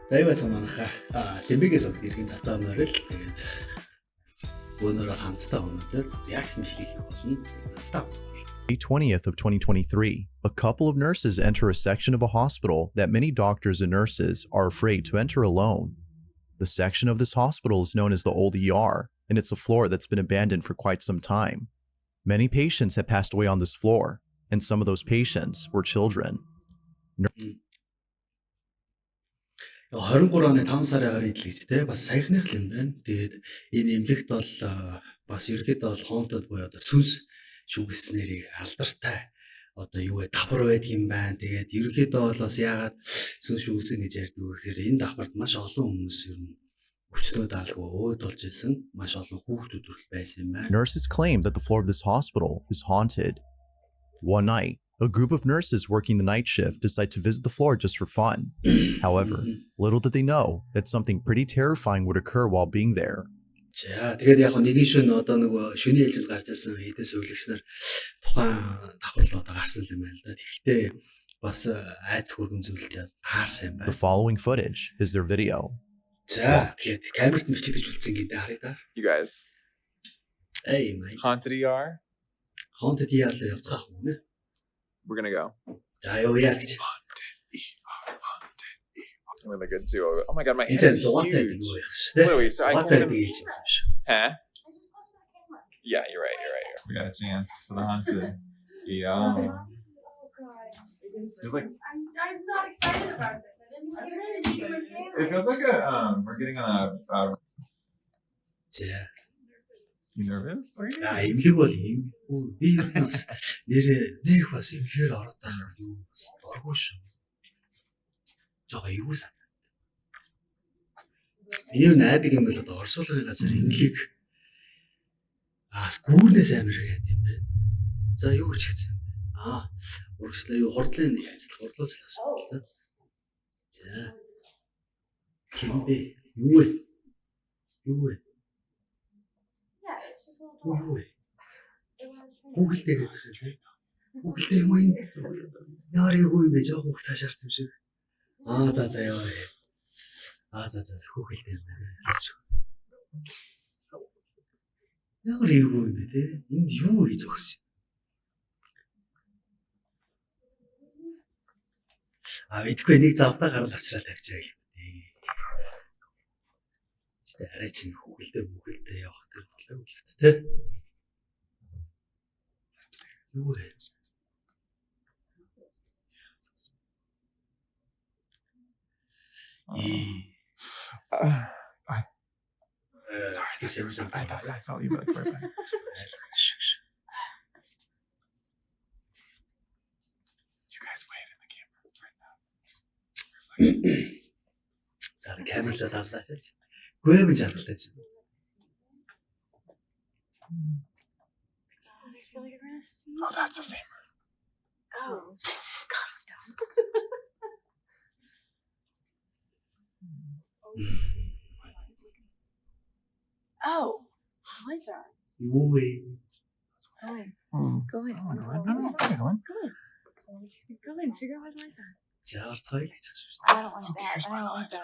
За юу байсан манайха Limbee-гээс иргэн татаа морил тэгээд өнөөрөө хамтдаа өнөөдөр reaction бичлэг хийх болно. Настаа. May 20th of 2023, a couple of nurses enter a section of a hospital that many doctors and nurses are afraid to enter alone. The section of this hospital is known as the old ER, and it's a floor that's been abandoned for quite some time. Many patients have passed away on this floor, and some of those patients were children. 23 оны 5 сарын 20-нд л дээ бас саяхных л юм байна. Тэгээд энэ эмнэлэгт бол бас ерөөдөө бол хоонтод буюу одоо сүнс шүглснэрийг алдартай одоо юу вэ давхар байдаг юм байна. Тэгээд ерөөдөө бол бас яагаад сүнс шүглсэн гэж ярьдаг вэ гэхээр энэ давхарт маш олон хүмүүс ер нь өвчтөө даалгүй өөд болж исэн маш олон хүүхдүүд хүртэл байсан юм байна. Nurses claim that the floor of this hospital is haunted. One night, a group of nurses working the night shift decide to visit the floor just for fun. However, little did they know that something pretty terrifying would occur while being there. За тэгээд яг нэгэн шөнө одоо нөгөө шөнийн ээлжинд гарч ирсэн хэдэн сөүлгснээр тухайн давхарлаа одоо гарсан юм байна л да. Тэгэхдээ бас айц хөргөн зүйлтэй таарсан юм байна. The following footage is their video. За тэгээд камерт мэлчилж үлдсэн гинэ харъя да. You guys. Hey mate. Haunted ER? Haunted ER л явцгаах юм нэ. We're gonna go. За юу яа гэж. I'm really good too. Oh my god, my Энэ hand is зугаатай huge. гэдэг юу байх шүү дээ. Literally, so I Зугаатай can't гэдэг even... хэлж байгаа юм шиг. Huh? Yeah, you're right. We got a chance for the haunted. Yeah. Just like I'm not excited about this. I didn't even get ready to do my sandwich. it feels like we're getting on a За. you nervous? Are you? Эмнэлэг бол юм. Би ер нь бас нэрээ нэг бас эмнэлгээр ороод байгаа юу бас дургүй шүү. Жохоо юу санагдав. Миний найдаг юм бол одоо орсуулгын газар эмнэлэг гүүрнээс амир гээд юм байна. За юу гэж хэлсэн юм бэ? Урагшлаа юу хурдлын ажил хурдлуулчлаа шүү дээ. За. Хинбэ юу вэ? Юу вэ? Юу вэ? Google-тэй гэдэг юм тийм. Google-тэй юм энэ. Яар юу юм бэ? Жохон хөх цаашаарсан юм шиг. За яа. За Google-тэй юм байна. Яар юу юм бэ те? Энд юу хийж зогсож байна? Мэдгүй нэг завтаа гарал авчраад тавьчаа гэх юм. Тэ арай чинь Google-тэй явах тэр болоо үлдээ те. Юу вэ? I felt you like right back. You guys wave in the camera right now. За камераа даалгасаа. Гүйм жаргалтай чинь. Oh, that's the same room. Oh. Oh, lights are on. Юу вэ? Go in. Go in. No. Go in. Figure out why the lights are on. За цай гэж байна шүү I don't like that. I don't like that.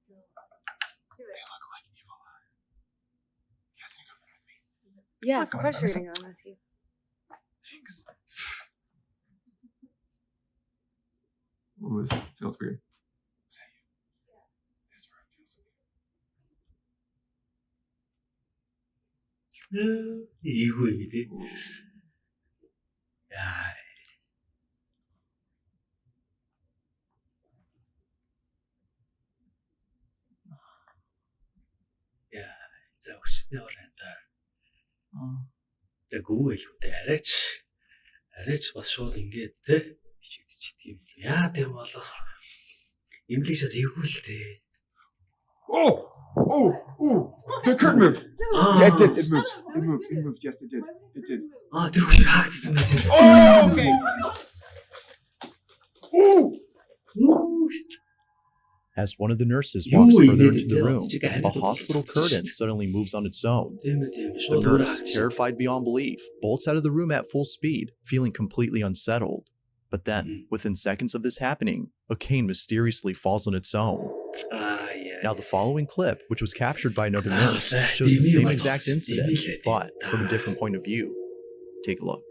Do They it. look like evil eyes. You guys gonna go with me? Yeah, of course you're gonna go with you. Thanks. Ooh, this feels weird. Is that you? Yeah. This room feels weird. Ийгүй юм тий. Яа. За өчтний оройнда. За гүүэлтэй арайч бас шууд ингээд те бичигдчихдэг юм. Яа тийм болоос эмнэлэг шас эвгүүлтэй. Oh! The curtain moved. Yeah, it did. It moved. Yes, it did. Тэр хөлийг хаагдсан байх. Oh, okay. As one of the nurses walks further into the room, a hospital curtain suddenly moves on its own. The nurse, terrified beyond belief, bolts out of the room at full speed, feeling completely unsettled. But then, within seconds of this happening, a cane mysteriously falls on its own. Now, the following clip, which was captured by another Ah, nurse, that shows the Limbee same was exact incident, Limbee. but from a different point of view. Take a look.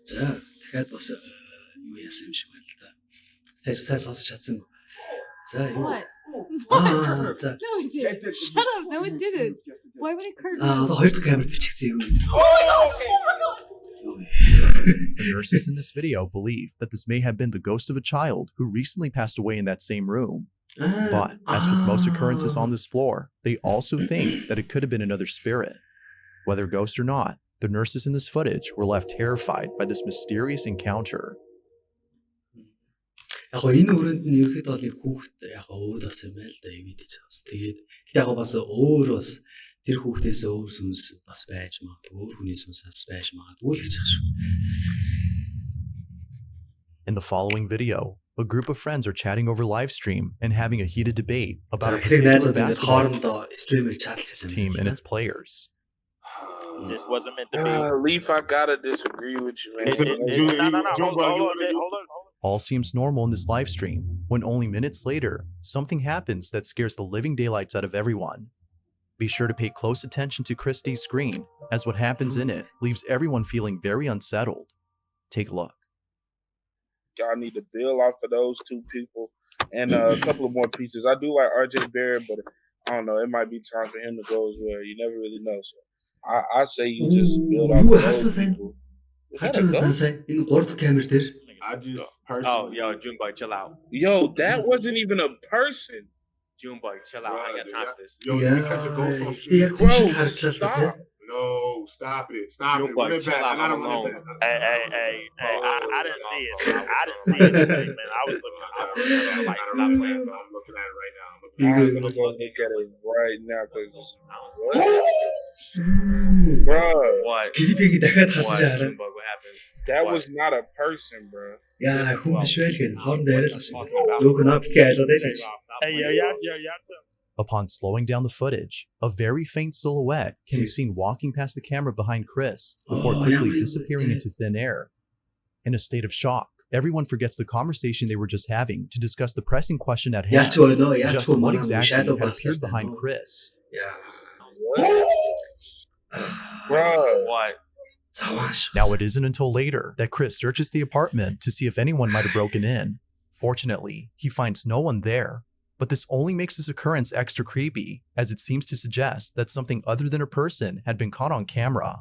За дахиад бас юу яасан юм шиг байна л да. Сайн сонсож чадсан. За юу. What? За. No, it didn't. Shut up. No, it didn't. Why would it curse? Одоо хоёр дахь камерт бичигдсэн юм. The nurses in this video believe that this may have been the ghost of a child who recently passed away in that same room. But as with most occurrences on this floor, they also think that it could have been another spirit. Whether ghost or not, the nurses in this footage were left terrified by this mysterious encounter. Яг энэ өрөөнд нь ерөөхдөө бол нэг хүүхэд яг өөд бас юм байл да имидэж байгаас. Тэгээд яг бас өөр бас тэр хүүхдээс өөр сүнс бас байж магадгүй, өөр хүний сүнсээс байж магадгүй л гэж байна шүү. In the following video, a group of friends are chatting over live stream and having a heated debate about a Тэгэхээр particular найзууд ингээд basketball хоорондоо стример чаталчихсан team and its players. Just wasn't meant to be. Leaf, I gotta disagree with you, man. Hold on. All seems normal in this live stream when only minutes later, something happens that scares the living daylights out of everyone. Be sure to pay close attention to Christie's screen, as what happens in it leaves everyone feeling very unsettled. Take a look. Y'all need to build off of those two people and a couple of more pieces. I do like RJ Barrett, but I don't know. It might be time for him to go as well. You never really know. So I say you just build off of those people. Харж байгаа сая энэ 3 дахь камер дээр I just Oh, yo, Junebug, chill out. Yo, that wasn't even a person. Junebug, chill out. I ain't got time for this. Yo, you catch a ghost on stream? яг хүн шиг харагдлаа л да тий. No, stop it. Stop it. Junebug, Run it chill back. out. I I'm gotta run alone. it back. Hey, I didn't see it. I didn't see anything, man. I was looking like, stop playing. I'm looking at it right now. I'm gonna go look at it right now because bro, What? Клипийг дахиад What? харсаж хараа. Junebug, what happened? that What? was not a person, bro. Яа хүн биш байл гэн хоорондоо яриалаа шиг. Нөгөө наа битгий айлаад байж. Hey, yo. Upon slowing down the footage, a very faint silhouette can be seen walking past the camera behind Chris before Oh, quickly yeah, disappearing into thin air. In a state of shock, everyone forgets the conversation they were just having to discuss the pressing question at hand. Яач өнөө яач Just хүн what манай exactly shadow had box appeared behind Chris. Яа. Bro, What? Завааш. Now, it isn't until later that Chris searches the apartment to see if anyone might have broken in. Fortunately, he finds no one there. But this only makes this occurrence extra creepy, as it seems to suggest that something other than a person had been caught on camera.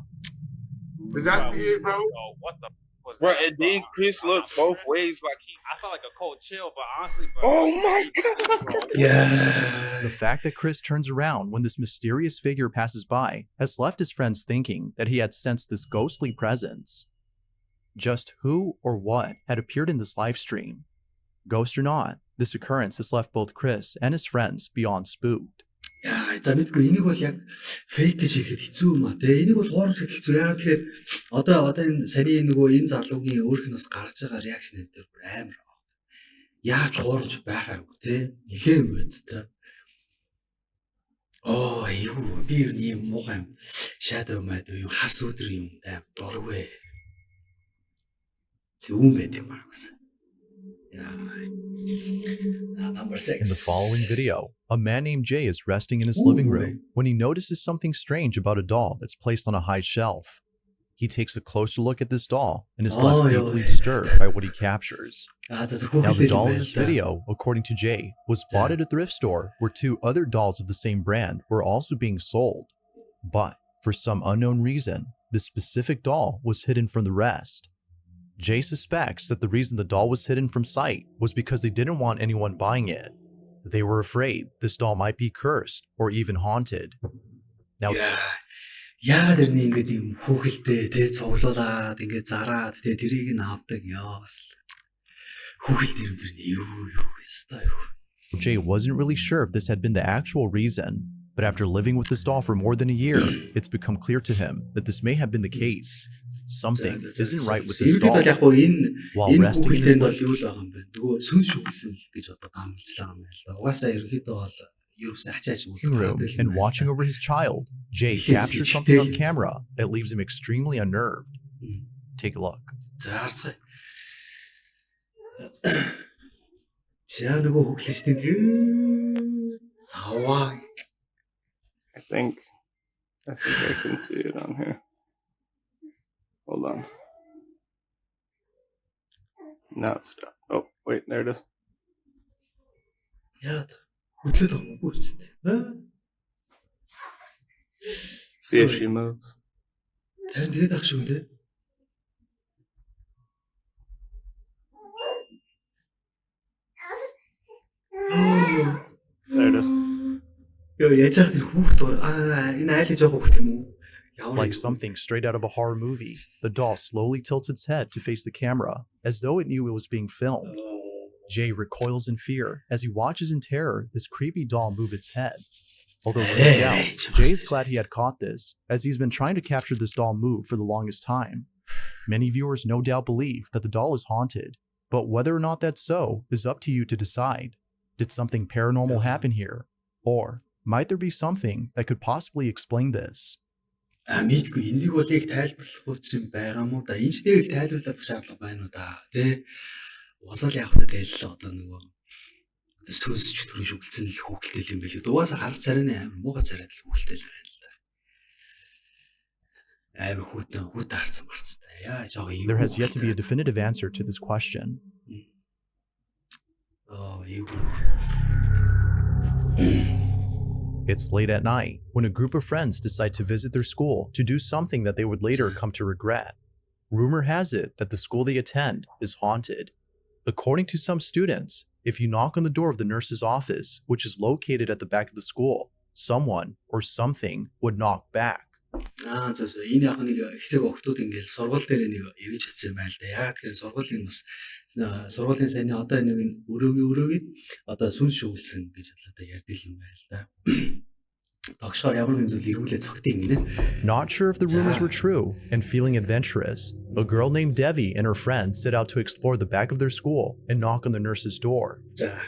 Did I see it, bro? Yo, what the was bro, that, and then Chris looked both ways like he. I felt like a cold chill, but honestly, bro. Oh my god. Яа. The fact that Chris turns around when this mysterious figure passes by has left his friends thinking that he had sensed this ghostly presence. Just who or what had appeared in this live stream? Ghost or not, this occurrence has left both Chris and his friends beyond spooked. Яа, за мэдгүй энийг бол яг фейк гэж хэлэхэд хэцүү юм а. Тэгээ энийг бол хооронд хэлэх хэцүү. Яагаад тэгэхээр одоо энэ саний нөгөө энэ залуугийн өөрхнөөс гарч байгаа реакшн энэ төр амар байгаа. Яаж хуурамч байхааргүй те. Нилээн байд те. Оо, юу би юу юм муухай юм. Shadow мад юу хас өдөр юм аим дургүй. Зүүн байд юм аа гэсэн. Number 6. In the following video, a man named Jay is resting in his living room when he notices something strange about a doll that's placed on a high shelf. He takes a closer look at this doll and is left deeply disturbed by what he captures. Now, the doll in this video, according to Jay, was bought at a thrift store where 2 other dolls of the same brand were also being sold. But for some unknown reason, this specific doll was hidden from the rest. Jay suspects that the reason the doll was hidden from sight was because they didn't want anyone buying it. They were afraid this doll might be cursed or even haunted. Now, яагаад ирнэ ингээд юм хүүхэлтэй тэ цуглуулад ингээд зараад тэ тэрийг нь авдаг яас. Хүүхэлтэй юм дэр юу ёстой юу. Jay wasn't really sure if this had been the actual reason, but after living with this doll for more than a year, it's become clear to him that this may have been the case. Something isn't right with this doll. While resting in his бол юу л байгаа юм бэ? Нөгөө сүн шүглсэн л гэж одоо гамжилаа юм байна л да. Угаасаа ерөөхдөө бол ерөөсөө ачаач room and watching over his child, Jay captures something on camera that leaves him extremely unnerved. Take a look. За харцгаая. За нөгөө хөглөж тийм. Саваа. I think I can see it on here. Hold on. Now it's stopped. Oh, wait, there it is. Яа. Хөдлөд авахгүй ч тийм. See if she moves. Тань тэгээд ах шүү дээ. There it is. Яа, яжаах тэр хүүхд энэ айлын жоох хүүхд юм уу? Like something straight out of a horror movie, the doll slowly tilts its head to face the camera, as though it knew it was being filmed. Jay recoils in fear as he watches in terror this creepy doll move its head. Although freaked out, Jay is glad he had caught this, as he's been trying to capture this doll move for the longest time. Many viewers no doubt believe that the doll is haunted, but whether or not that's so is up to you to decide. Did something paranormal happen here? Or might there be something that could possibly explain this? Мэдгүй энийг бол яг тайлбарлах утсан байгаа мó да. Энэ ч нэг тайлбарлах шаардлага байна уу да. Тэ уусаал явах тэгэл одоо нөгөө сүнс чөтгөрөн шүглцэн л хүүхэлтэй юм байл. Дугаасаа харах царайны амар муугай царайд л хүүхэлтэй л байна л да. Амар хүүт харцсан марцтай. Яа жоо юу. There has yet to be a definitive answer to this question. Oh, юу. It's late at night when a group of friends decide to visit their school to do something that they would later come to regret. Rumor has it that the school they attend is haunted. According to some students, if you knock on the door of the nurse's office, which is located at the back of the school, someone or something would knock back. Энэ яг нэг хэсэг охтууд ингээл сургууль дээр нэг эргэж хэлсэн байл да. Яагаад гэхээр сургуулийн бас сургуулийн сайны одоо нэг өрөөгийн одоо сүнс шүглсэн гэж одоо ярьдаг юм байл да. Тогшоор ямар нэгэн зүйл эргүүлээ цогтын гинэ. Not sure if the rumors were true and feeling adventurous, a girl named Devi and her friends set out to explore the back of their school and knock on the nurse's door.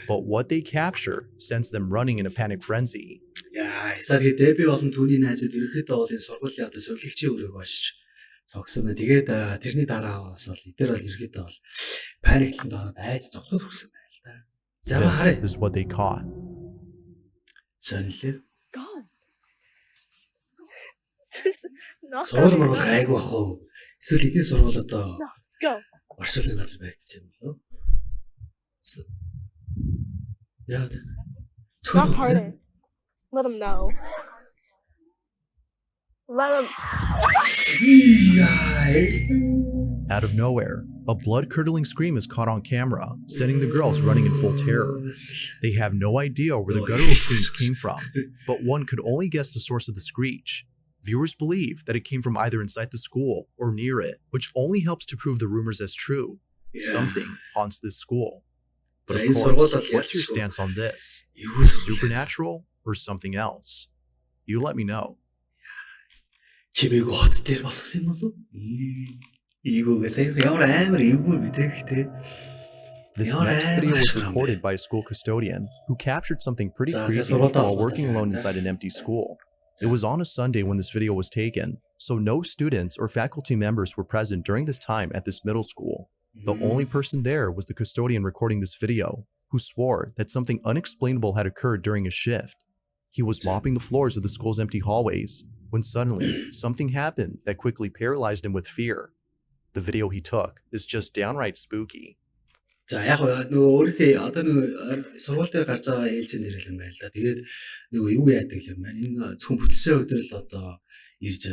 But what they capture sends them running in a panic frenzy. Яа, сая Дэби болон түүний найзууд ерөөхдөө бол энэ сургуулийн одоо сувлэгчийн өрөөг очиж цогсон байна. Тэгээд тэрний дараа бас бол эдгээр бол ерөөхдөө бол паникланд ороод айж зогтоод хүрсэн байл та. За харъя. This is what they caught. Сонлоо. Go. Сургууль мөр гайгүй бах уу? Эсвэл эдний сургууль одоо Go. оршуулгын газар баригдсан юм болов уу? Яа. Knock harder. Let them know. Let them. Out of nowhere, a blood-curdling scream is caught on camera, sending the girls running in full terror. They have no idea where the guttural screams came from, but one could only guess the source of the screech. Viewers believe that it came from either inside the school or near it, which only helps to prove the rumors as true. Something haunts this school. But of course, what's your stance on this? Supernatural or something else? You let me know. Чимээг хот дээр босгосон юм болов? Ийгүүгээс ямар амар ийгүү мэдээхтэй. This next video was recorded by a school custodian who captured something pretty creepy while working alone inside an empty school. It was on a Sunday when this video was taken, so no students or faculty members were present during this time at this middle school. The only person there was the custodian recording this video, who swore that something unexplainable had occurred during a shift. He was mopping the floors of the school's empty hallways when suddenly something happened that quickly paralyzed him with fear. The video he took is just downright spooky. За яг нөгөө өөрийнхөө одоо нөгөө сургууль дээр гарч байгаа ээлжийн нэрэл юм байл да. Тэгээд нөгөө юу яадаг юм байна. Энэ зөвхөн бүтсэн өдөр л одоо ирж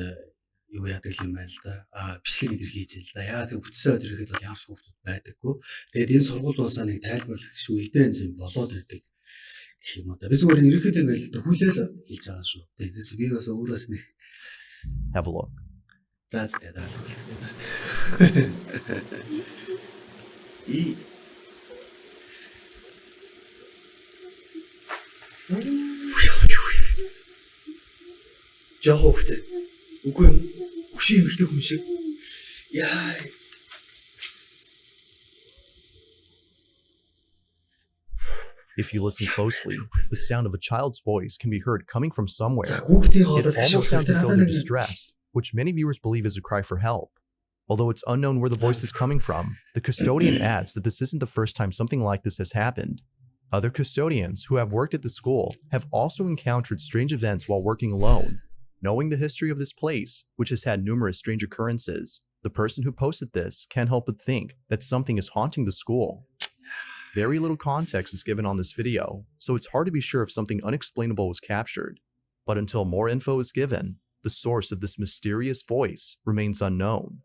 юу яадаг юм байл да. Бичлэг идэр хийж л да. Яагаад гэвэл бүтсэн өдөр ихэд бол ямар хүүхдүүд байдаггүй. Тэгээд энэ сургууль уусаа нэг тайлбарлах шүү элдэн юм болоод байдаг гэх юм да. Би зүгээр ерөөхдөө ингээл төхүүлэл хийж байгаа шүү. Тэгээд би бас өөрөөс нэг Have a look. За тэгээд Жоо хөхтэй. Үгүй юм. Өшөө эмхтэй хүн шиг. Яа. If you listen closely, the sound of a child's voice can be heard coming from somewhere. За хүүхдийн It хоолой almost sounds as though they're distressed, which many viewers believe is a cry for help. Although it's unknown where the voice is coming from, the custodian adds that this isn't the first time something like this has happened. Other custodians who have worked at the school have also encountered strange events while working alone. Knowing the history of this place, which has had numerous strange occurrences, the person who posted this can't help but think that something is haunting the school. Very little context is given on this video, so it's hard to be sure if something unexplainable was captured. But until more info is given, the source of this mysterious voice remains unknown.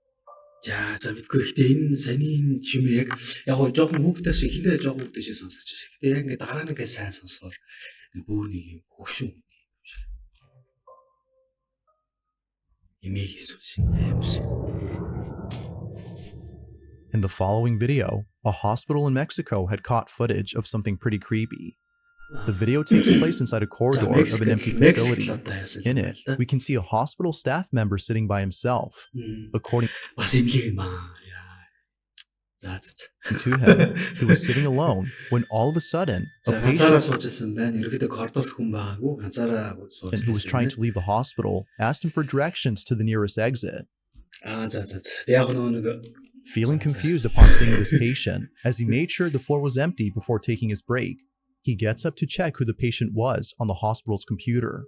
За мэдгүй ихтэй энэ саний юм яг жоохон хүүхдтэй шиг хинээ жоохон хүүхдтэй шиг сонсож байна. Гэтэ яг ингээ дараа нь ингээ сайн сонсохоор бүр нэг юм хөшүүн юм шиг. Имийг хийсэн амар шиг. In the following video, a hospital in Mexico had caught footage of something pretty creepy. The video takes place inside a corridor of an empty facility. In it, we can see a hospital staff member sitting by himself. According Бас имлэг юм аа. to him, he was sitting alone when all of a sudden, a Ганцаараа patient сууж байсан байна. Ерөөдөө коридорт хүн байгаагүй. Ганцаараа сууж who was trying to leave the hospital asked him for directions to the nearest exit. За. Яг нэг Feeling confused upon seeing this patient, as he made sure the floor was empty before taking his break, he gets up to check who the patient was on the hospital's computer.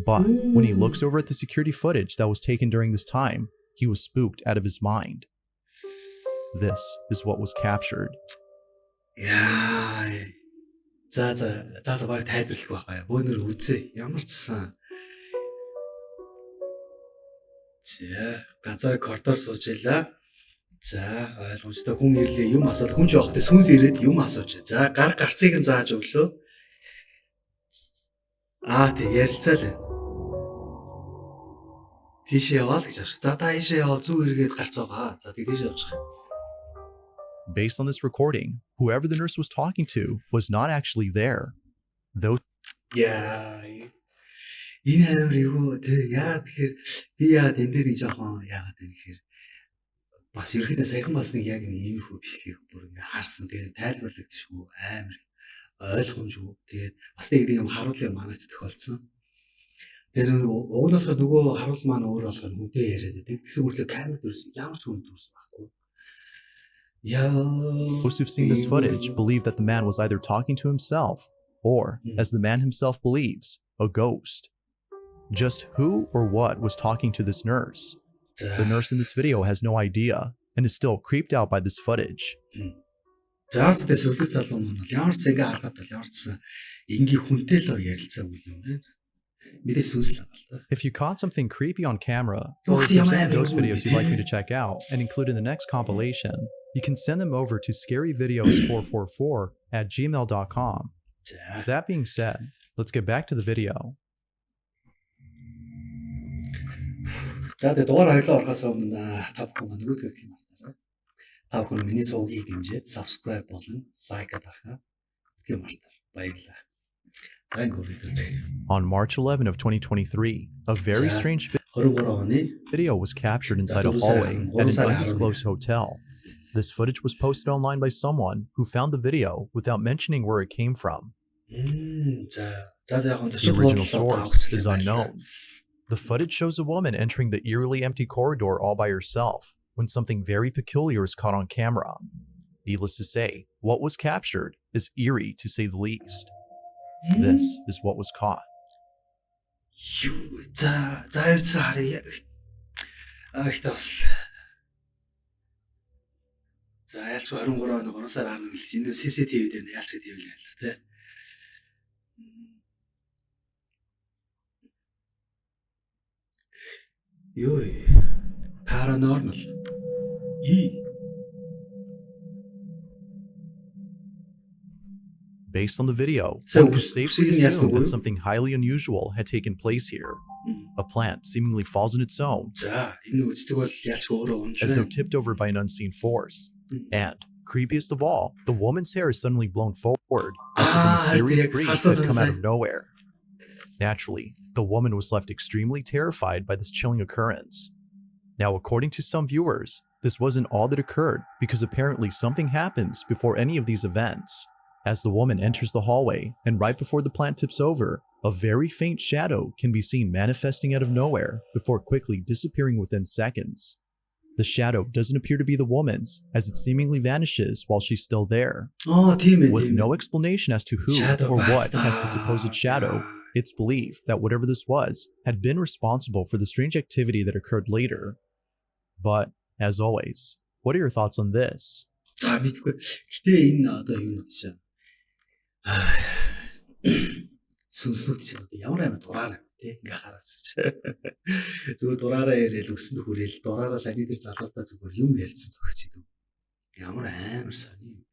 But when he looks over at the security footage that was taken during this time, he was spooked out of his mind. This is what was captured. Яа. За баг тайлбарлах байгаа. Бөөнөр үзээ. Ямар ч сан. За, ганцаараа коридор сууж илаа. За, ойлгомжтой хүн ирлээ. Юм асуул. Хүн ч явахдаа сүнс ирээд юм асууж. За, гарцыг нь зааж өглөө. Тэг ярилцаа л байна. Тийшээ яваа л гэж байна. За, та ийшээ яваа зүү эргээд гарцаагаа. За, тийшээ явчих. Based on this recording, whoever the nurse was talking to was not actually there. Those Яа. Энэ амар юу тэг яа тэгэхээр би яа энэ дээр жоохон яагаад юм гэхээр бас ерөөдөө саяхан бас нэг яг нэг ийм их бичлэг бүр ингээ харсан. Тэгээд тайлбарлагдчихгүй амар ойлгомжгүй. Тэгээд бас нэг юм харуулъя манайч тохиолдсон. Тэгээд нөгөө харуул маань өөр болгоо хүнтэй яриад байдаг. Тэгсэн мөрлөө камер дөрс ямар ч хүн дөрс байхгүй. Those who've seen this footage believe that the man was either talking to himself or, as the man himself believes, a ghost. Just who or what was talking to this nurse? The nurse in this video has no idea and is still creeped out by this footage. Заарцтай сөвлөг залуу маань ямар ч ингээ харахад бол ямар ч ингээ хүнтэй л ярилцаагүй юм байна. Мэдээ сүнслэг байна. If you caught something creepy on camera, or if there's any ghost videos you'd like me to check out and include in the next compilation, you can send them over to scaryvideos444@gmail.com. That being said, let's get back to the video. За тэгээд дугаар хоёлоо орохоос өмнө та бүхэн маань юу гэх юм байна. Та бүхэн миний сувгийг дэмжиж subscribe болон like дарахаа гэх юм байна. Баярлалаа. За ингэ хүрэлцгээе. On March 11 of 2023, a very strange 23 оны video was captured inside a hallway at an undisclosed hotel. This footage was posted online by someone who found the video without mentioning where it came from. The original source is unknown. The footage shows a woman entering the eerily empty corridor all by herself when something very peculiar is caught on camera. Needless to say, what was captured is eerie to say the least. This is what was caught. За ялч 23 оны 3 сар 11 жилд энэ CCTV дээр ялч TV л байлаа тий. Ёо. Paranormal. Based on the video, one could safely assume that something highly unusual had taken place here. A plant seemingly falls on its own, as though tipped over by an unseen force. And, creepiest of all, the woman's hair is suddenly blown forward as if a mysterious breeze had come out of nowhere. Naturally, the woman was left extremely terrified by this chilling occurrence. Now, according to some viewers, this wasn't all that occurred because apparently something happens before any of these events. As the woman enters the hallway, and right before the plant tips over, a very faint shadow can be seen manifesting out of nowhere before quickly disappearing within seconds. The shadow doesn't appear to be the woman's, as it seemingly vanishes while she's still there. Тийм ээ. With no explanation as to who Shadow or what basta. has the supposed shadow, it's believed that whatever this was had been responsible for the strange activity that occurred later. But, as always, what are your thoughts on this? За мэдгүй. Гэтэ энэ одоо юу нөт чинь. Сүнснүүд чинь одоо ямар амар дураар юм те ингээ хараацч. Зүгээр дураараа яриад өсөнд хүрээл дураараа саяны дээр залуутаа зүгээр юм ярьсан зогсож идэв. Ямар амар сони.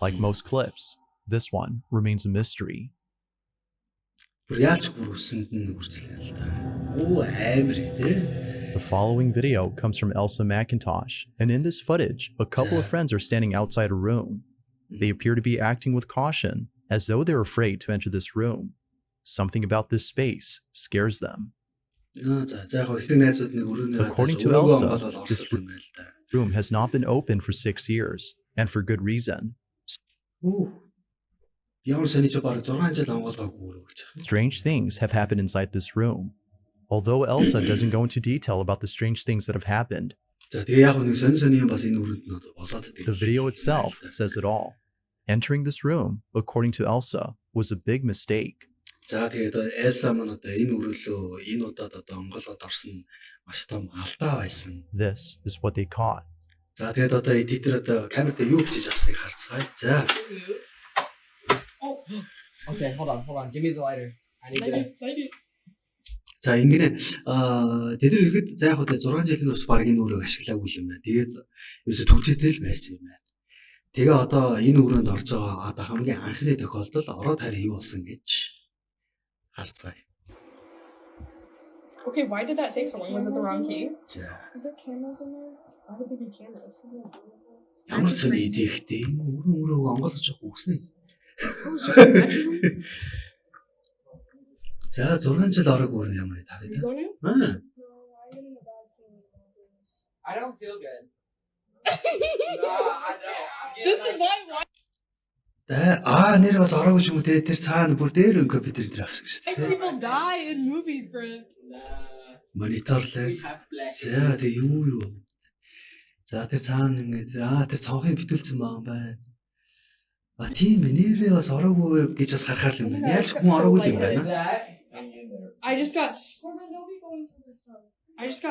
Like most clips, this one remains a mystery. Бүр яаж бүр өсөнд нь үржлээ л та. Оо амар те. The following video comes from Elsa McIntosh, and in this footage, a couple of friends are standing outside a room. They appear to be acting with caution, as though they're afraid to enter this room. Something about this space scares them. According to Elsa, this room has not been opened for 6 years, and for good reason. Strange things have happened inside this room. Although Elsa doesn't go into detail about the strange things that have happened, the video itself says it all. Entering this room, according to Elsa, was a big mistake. This is what they caught. Okay, hold on. Give me the lighter. I need to... За ингэнэ тэд нар ихэд за яг одоо 6 жилийн турш баг энэ өрөөг ашиглаагүй юм байна. Тэгээд ерөөсө түлжээтэй л байсан юм байна. Тэгээ одоо энэ өрөөнд орж байгаа одоо хамгийн анхны тохиолдол ороод хараа юу болсон гэж харцгаая. Okay, why did that take so long? Was it the wrong key? За. Is there cameras in there? Why would there be cameras? Ямар сони идэхтэй энэ өрөөгөө онгойлгож явах үгсэн. За 6 жил орог өөр ямар тарай та. I don't feel good. I don't. This is why. Нэр бас ороогүй ч юм уу те тэр цаана бүр дээр өнгө бид нар ах шиг шүү дээ. People die in movies, bro. Мониторлаа. За тэгээ юу. За тэр цаана ингэ тэр цонхыг битүүлсэн байгаа юм байна. Тийм нэрээ бас ороогүй гэж бас харахаар юм байна. Яаж хүн ороогүй юм байна. I just got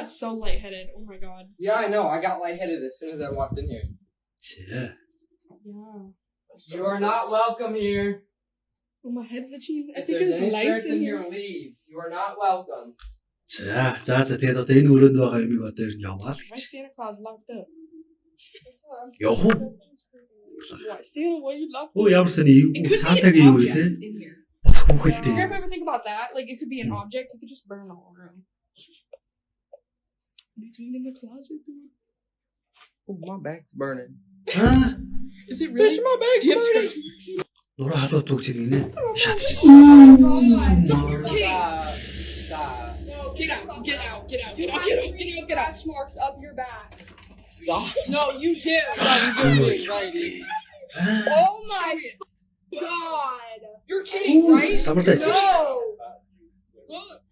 so lightheaded. Oh my god. Yeah, I know. I got lightheaded as soon as I walked in here. Yeah. You are not welcome here. Oh, my head's itchy. I If think there's it's any lights spirits in in here. here, leave. You are not welcome. За тэгээд одоо энэ өрөөнд байгаа юмыг одоо ер нь яваа л My гэж. Santa Claus locked up. Явах уу? What? Santa, what you locked? Оо ямар сони It юу could be сантагийн an юу object те. in here. Бас Did you хүүхэлтэй. ever think about that? Like, it could be an object. It could just burn the whole room. Between in the closet, dude. Oh, my back's burning. Is it really? My bag's burning. Нураа халуун түүж нэ. Шатч. Stop. No, get out. Get out. Get out. Get out. Get out. Get out. Get out. Marks up your back. Stop. No, you do. Oh my god. You're kidding, right? Summertime. No. Look.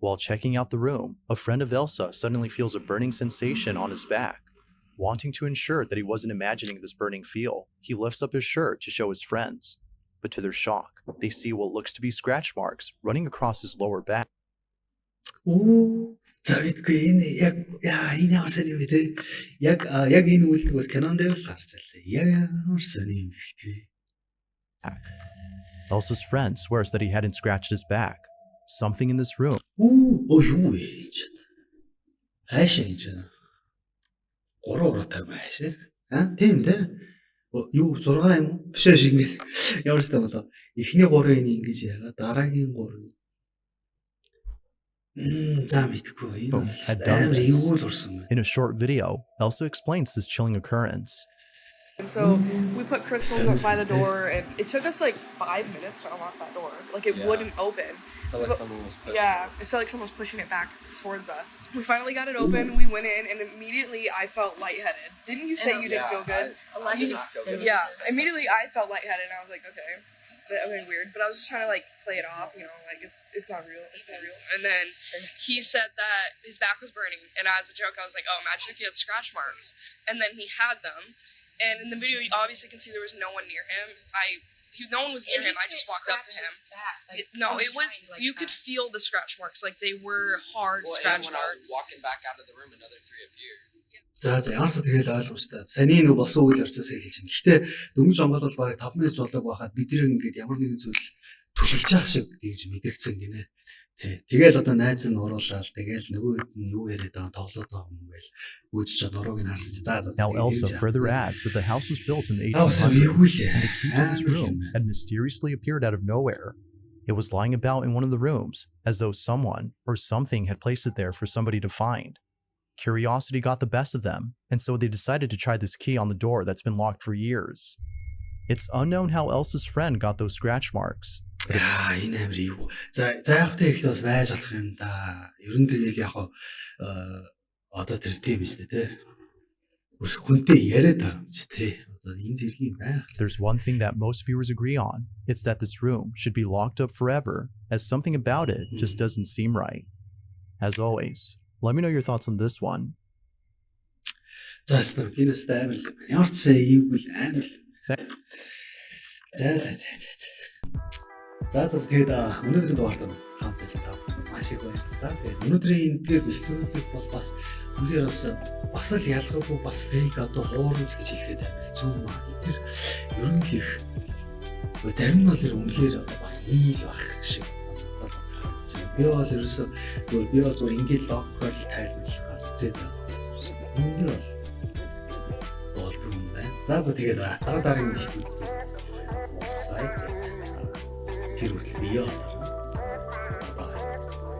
While checking out the room, a friend of Elsa suddenly feels a burning sensation on his back. Wanting to ensure that he wasn't imagining this burning feel, he lifts up his shirt to show his friends. But to their shock, they see what looks to be scratch marks running across his lower back. Оо за бидгүй энэ яг энэ ямар сони юм бэ те. Яг энэ үйлдэл бол кинон дээрс гарч ирлээ. Ямар сони юм бэ те. Elsa's friend swears that he hadn't scratched his back. Something in this room Оо юу вэ? Хайшаа гэж байна. 3 ураатай юм хайшаа. Тийм те. Юу 6 юм уу? Биш ээ шиг ингэ. Ямар ч юм болоо. Эхний 3 энэ ингэж яагаад дараагийн 3 за мэдгүй энэ had done амар this. юу л урсан байна. In a short video, Elsa explains this chilling occurrence. And so we put crystals by the door, and it took us like 5 minutes to unlock that door. Like it wouldn't open. I felt like someone was pushing It felt like someone was pushing it back towards us. We finally got it open. We went in, and immediately I felt lightheaded. Didn't you say you didn't feel good? Immediately I felt lightheaded, and I was like, okay. I mean, weird, but I was just trying to like play it off, you know, like it's not real, it's not real. And then he said that his back was burning, and as a joke, I was like, oh, imagine if he had scratch marks. And then he had them, and in the video, you obviously can see there was no one near him. No one was near him. I just walked up to him. You could feel the scratch marks, like they were hard scratch marks. Walking back out of the room, another 3 appeared. За ямарсаа тэгэл ойлгомжтой. Саний нэг босон үйл явцаас хэлж байна. Гэхдээ дөнгөж онгол бол бараг 5 минут болоог байхад бид нэр ингээд ямар нэгэн зүйл түлхэж явах шиг гэж мэдэрсэн гинэ. Тий. Тэгэл одоо найз нь уруулаад тэгэл нөгөөд нь юу яриад байгаа тоглоод байгаа юм гээл гүйж чад ороог нь харсан чи за. Now Elsa further adds that the house was built in the 1800s and the key to this room had mysteriously appeared out of nowhere. It was lying about in one of the rooms as though someone or something had placed it there for somebody to find. Curiosity got the best of them, and so they decided to try this key on the door that's been locked for years. It's unknown how Elsa's friend got those scratch marks. Энэ амир юу. За яахтай их бас байж болох юм да. Ер нь тэгэл яг одоо тэр тийм биз дээ те. Үс хүнтэй яриад байгаа юм чи те. Одоо энэ зэргийн байх. There's one thing that most viewers agree on. It's that this room should be locked up forever, as something about it just doesn't seem right. As always, let me know your thoughts on this one. За стампинес амир юм. Ямар ч сая ийгүүл амир. За тэгээд өнөөдрийн дугаард хамтдаа тав маш их баярлалаа. Тэгээд өнөөдрийн энэ бичлэгүүдийг бол бас үнээр бас л ялгаагүй бас фейк одоо хуурамч гэж хэлгээд амир хэцүү юм аа. Эдгээр ер нь их зарим нь бол үнэхээр бас үнэл байх шиг би бол ерөөсөө зүгээр ингээл локер тайлбарлах үзээд байгаа. Үнэндээ бол юм байна. За тэгээд дараагийн бичлэгүүд уулзцаая. Тэр хүртэл бие